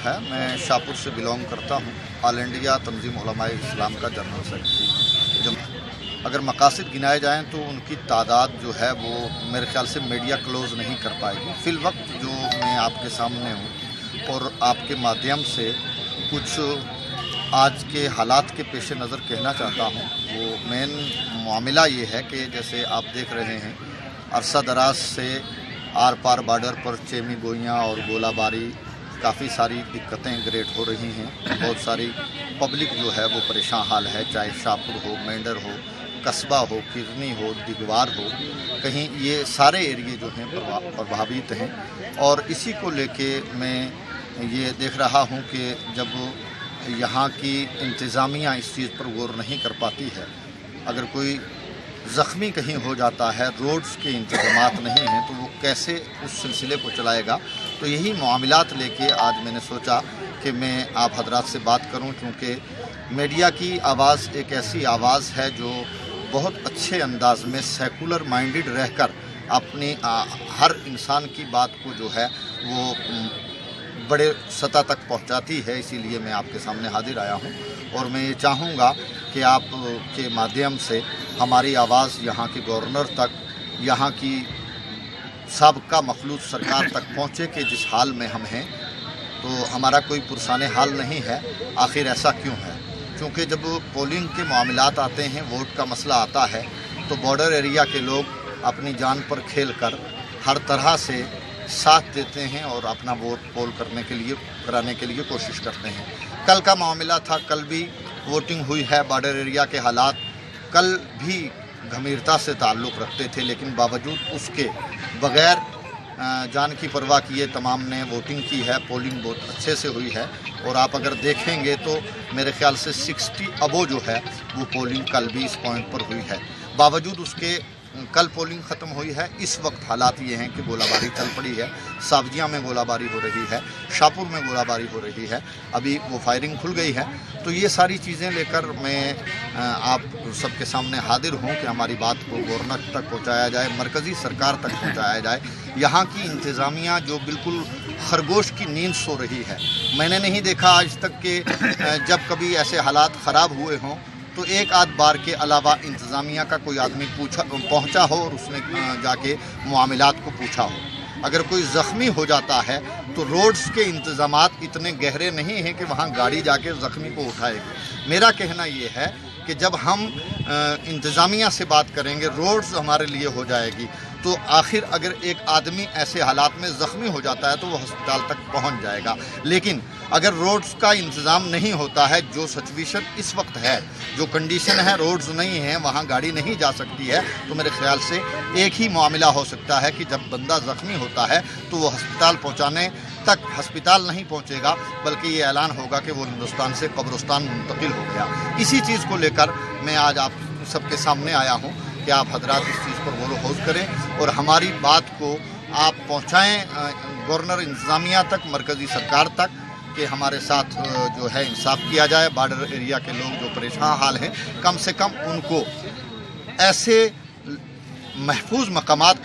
है। मैं शाहपुर से बिलोंग करता हूँ। ऑल इंडिया तंजीम उलमाए इस्लाम का जनरल सेक्रेटरी। जब अगर मकासद गिनाए जाएँ तो उनकी तादाद जो है वो मेरे ख्याल से मीडिया क्लोज़ नहीं कर पाएगी। फ़िल वक्त जो मैं आपके सामने हूँ और आपके माध्यम से कुछ आज के हालात के पेश नज़र कहना चाहता हूँ। वो मेन मामला ये है कि जैसे आप देख रहे हैं, अरसा दराज से आर पार बॉर्डर पर चेमी गोइयाँ और गोलाबारी, काफ़ी सारी दिक्कतें क्रिएट हो रही हैं। बहुत सारी पब्लिक जो है वो परेशान हाल है, चाहे शाहपुर हो, मेंढर हो, कस्बा हो, किरनी हो, दिगवार हो, कहीं ये सारे एरिए जो हैं प्रभावित हैं। और इसी को लेके मैं ये देख रहा हूँ कि जब यहाँ की इंतज़ामिया इस चीज़ पर गौर नहीं कर पाती है, अगर कोई ज़ख्मी कहीं हो जाता है, रोड्स के इंतज़ामात नहीं हैं, तो वो कैसे उस सिलसिले को चलाएगा। तो यही मामलात लेके आज मैंने सोचा कि मैं आप हजरात से बात करूं, क्योंकि मीडिया की आवाज़ एक ऐसी आवाज़ है जो बहुत अच्छे अंदाज में सेकुलर माइंडेड रहकर अपनी हर इंसान की बात को जो है वो बड़े सतह तक पहुंचाती है। इसीलिए मैं आपके सामने हाजिर आया हूं और मैं ये चाहूँगा कि आप के माध्यम से हमारी आवाज़ यहाँ के गवर्नर तक, यहाँ की साबका मखलूत सरकार तक पहुँचे कि जिस हाल में हम हैं तो हमारा कोई पुरसाने हाल नहीं है। आखिर ऐसा क्यों है? क्योंकि जब पोलिंग के मामलात आते हैं, वोट का मसला आता है, तो बॉर्डर एरिया के लोग अपनी जान पर खेल कर हर तरह से साथ देते हैं और अपना वोट पोल कराने के लिए कोशिश करते हैं। कल का मामला था, कल भी वोटिंग हुई है। बॉर्डर एरिया के हालात कल भी गंभीरता से ताल्लुक़ रखते थे, लेकिन बावजूद उसके बग़ैर जान की परवाह किए तमाम ने वोटिंग की है। पोलिंग बहुत अच्छे से हुई है और आप अगर देखेंगे तो मेरे ख़्याल से 60 अबो जो है वो पोलिंग कल भी इस पॉइंट पर हुई है। बावजूद उसके कल पोलिंग ख़त्म हुई है। इस वक्त हालात ये हैं कि गोलाबारी चल पड़ी है। साबजिया में गोलाबारी हो रही है, शाहपुर में गोलाबारी हो रही है, अभी वो फायरिंग खुल गई है। तो ये सारी चीज़ें लेकर मैं आप सबके सामने हाजिर हूँ कि हमारी बात को गवर्नर तक पहुँचाया जाए, मरकज़ी सरकार तक पहुँचाया जाए। यहाँ की इंतज़ामिया जो बिल्कुल खरगोश की नींद सो रही है। मैंने नहीं देखा आज तक कि जब कभी ऐसे हालात ख़राब हुए हों तो एक आध बार के अलावा इंतज़ामिया का कोई आदमी पहुंचा हो और उसने जाके मामलात को पूछा हो। अगर कोई ज़ख्मी हो जाता है तो रोड्स के इंतज़ामात इतने गहरे नहीं हैं कि वहां गाड़ी जाके ज़ख्मी को उठाएगी। मेरा कहना ये है कि जब हम इंतज़ामिया से बात करेंगे, रोड्स हमारे लिए हो जाएगी, तो आखिर अगर एक आदमी ऐसे हालात में ज़ख्मी हो जाता है तो वो अस्पताल तक पहुंच जाएगा। लेकिन अगर रोड्स का इंतज़ाम नहीं होता है, जो सिचुएशन इस वक्त है, जो कंडीशन है, रोड्स नहीं हैं, वहाँ गाड़ी नहीं जा सकती है, तो मेरे ख्याल से एक ही मामला हो सकता है कि जब बंदा ज़ख्मी होता है तो वो अस्पताल पहुँचाने तक अस्पताल नहीं पहुँचेगा, बल्कि ये ऐलान होगा कि वो हिंदुस्तान से कब्रिस्तान मुंतकिल हो गया। इसी चीज़ को लेकर मैं आज आप सबके सामने आया हूँ कि आप हजरात इस चीज़ पर गौर व करें और हमारी बात को आप पहुँचाएँ गवर्नर इंतज़ामिया तक, मरकज़ी सरकार तक, कि हमारे साथ जो है इंसाफ किया जाए। बॉर्डर एरिया के लोग जो परेशान हाल हैं, कम से कम उनको ऐसे महफूज मकामात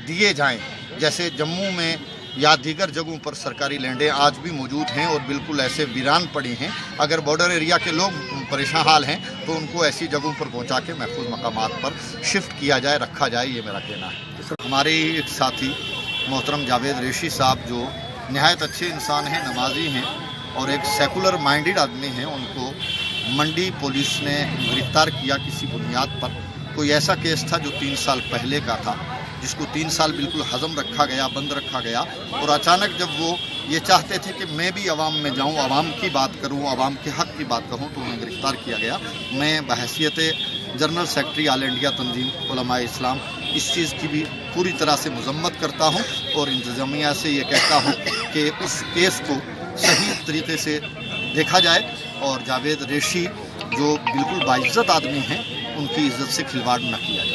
दिए जाएं, जैसे जम्मू में या दीगर जगहों पर सरकारी लैंडें आज भी मौजूद हैं और बिल्कुल ऐसे वीरान पड़ी हैं। अगर बॉर्डर एरिया के लोग परेशान हाल हैं तो उनको ऐसी जगहों पर पहुंचा के महफूज मकामात पर शिफ्ट किया जाए, रखा जाए, ये मेरा कहना है। हमारे एक साथी मोहतरम जावेद रेशी साहब जो नहायत अच्छे इंसान हैं, नमाजी हैं और एक सेकुलर माइंडेड आदमी हैं, उनको मंडी पुलिस ने गिरफ्तार किया किसी बुनियाद पर। कोई ऐसा केस था जो 3 साल पहले का था, जिसको 3 साल बिल्कुल हजम रखा गया, बंद रखा गया, और अचानक जब वो ये चाहते थे कि मैं भी आवाम में जाऊं, आवाम की बात करूं, आवाम के हक़ की बात कहूं, तो उन्हें गिरफ़्तार किया गया। मैं बहैसियत जनरल सेक्रेटरी ऑल इंडिया तंजीम उलमाए इस्लाम इस चीज़ की भी पूरी तरह से मजम्मत करता हूं और इंतज़ामिया से ये कहता हूं कि उस केस को सही तरीके से देखा जाए और जावेद रेशी जो बिल्कुल बाइज़्ज़त आदमी हैं, उनकी इज़्ज़त से खिलवाड़ न किया जाए।